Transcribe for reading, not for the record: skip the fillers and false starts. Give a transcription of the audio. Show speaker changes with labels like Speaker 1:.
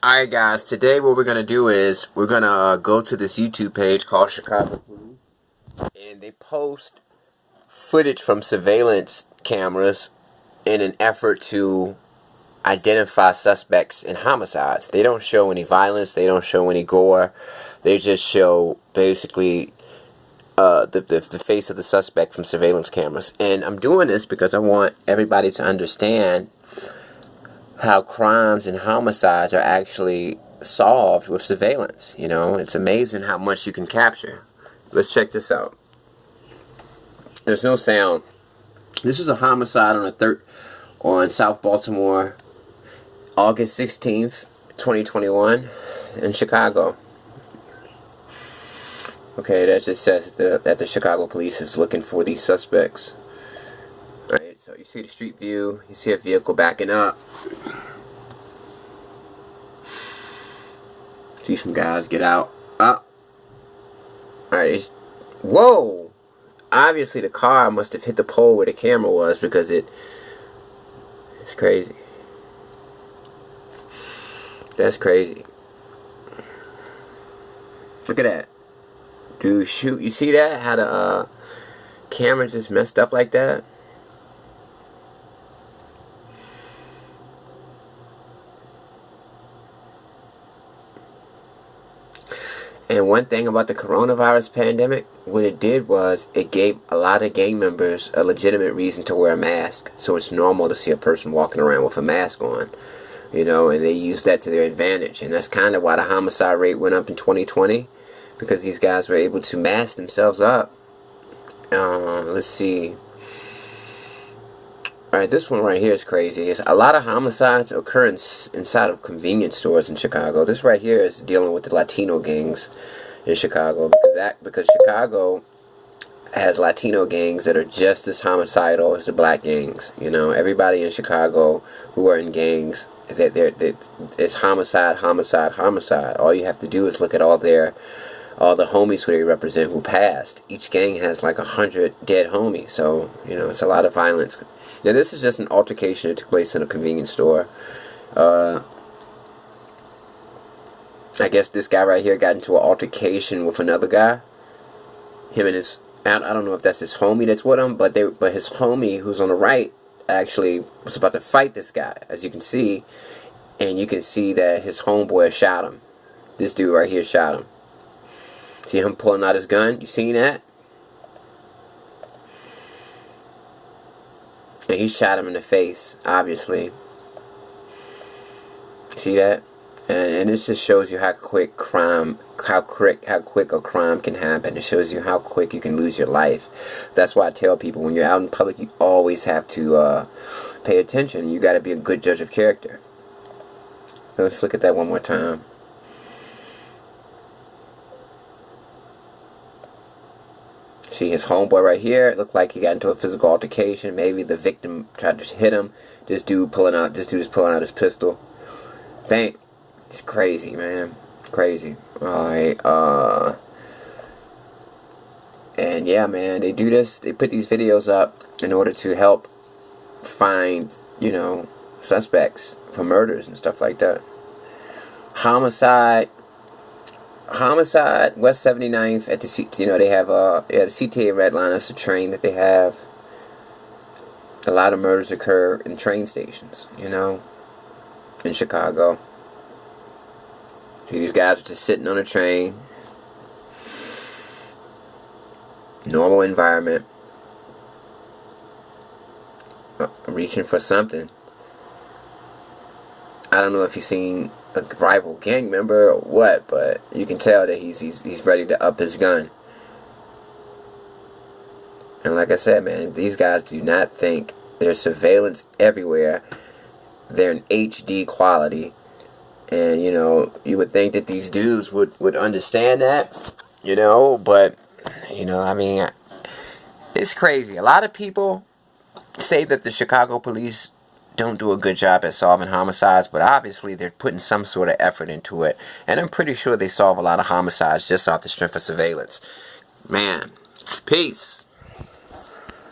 Speaker 1: Alright guys, today what we're going to do is we're going to go to this YouTube page called Chicago Police, and they post footage from surveillance cameras in an effort to identify suspects in homicides. They don't show any violence, they don't show any gore, they just show basically the face of the suspect from surveillance cameras. And I'm doing this because I want everybody to understand how crimes and homicides are actually solved with surveillance. You know, it's amazing how much you can capture. Let's check this out. There's no sound. This is a homicide on South Baltimore, August 16th, 2021, in Chicago. Okay, that just says that the Chicago police is looking for these suspects. Alright, so you see the street view, you see a vehicle backing up. See some guys get out. Alright, whoa! Obviously the car must have hit the pole where the camera was because it's crazy. That's crazy. Look at that. Dude, shoot, you see that? How the camera just messed up like that? And one thing about the coronavirus pandemic, what it did was it gave a lot of gang members a legitimate reason to wear a mask. So it's normal to see a person walking around with a mask on, you know, and they used that to their advantage. And that's kind of why the homicide rate went up in 2020, because these guys were able to mask themselves up. Let's see. Alright, this one right here is crazy. A lot of homicides occur inside of convenience stores in Chicago. This right here is dealing with the Latino gangs in Chicago, because Chicago has Latino gangs that are just as homicidal as the black gangs. You know, everybody in Chicago who are in gangs, it's homicide, homicide, homicide. All you have to do is look at all the homies who they represent who passed. Each gang has like 100 dead homies, so you know it's a lot of violence. Now this is just an altercation that took place in a convenience store. I guess this guy right here got into an altercation with another guy. Him and his, I don't know if that's his homie that's with him, but his homie who's on the right actually was about to fight this guy, as you can see, and you can see that his homeboy shot him. This dude right here shot him. See him pulling out his gun? You seen that? And he shot him in the face, obviously. See that? And this just shows you how quick a crime can happen. It shows you how quick you can lose your life. That's why I tell people, when you're out in public, you always have to pay attention. You got to be a good judge of character. Let's look at that one more time. See his homeboy right here. It looked like he got into a physical altercation. Maybe the victim tried to hit him. This dude is pulling out his pistol. Bang. It's crazy, man. Crazy. Alright, and yeah, man, they do this. They put these videos up in order to help find, you know, suspects for murders and stuff like that. Homicide, West 79th at the you know, they have the CTA Red Line. That's a train that they have. A lot of murders occur in train stations, you know, in Chicago. See, these guys are just sitting on a train. Normal environment. Reaching for something. I don't know if you've seen a rival gang member or what, but you can tell that he's ready to up his gun. And like I said, man, these guys do not think. There's surveillance everywhere. They're in HD quality. And, you know, you would think that these dudes would understand that, you know, but, you know, I mean, it's crazy. A lot of people say that the Chicago police don't do a good job at solving homicides, but obviously they're putting some sort of effort into it. And I'm pretty sure they solve a lot of homicides just off the strength of surveillance. Man, peace.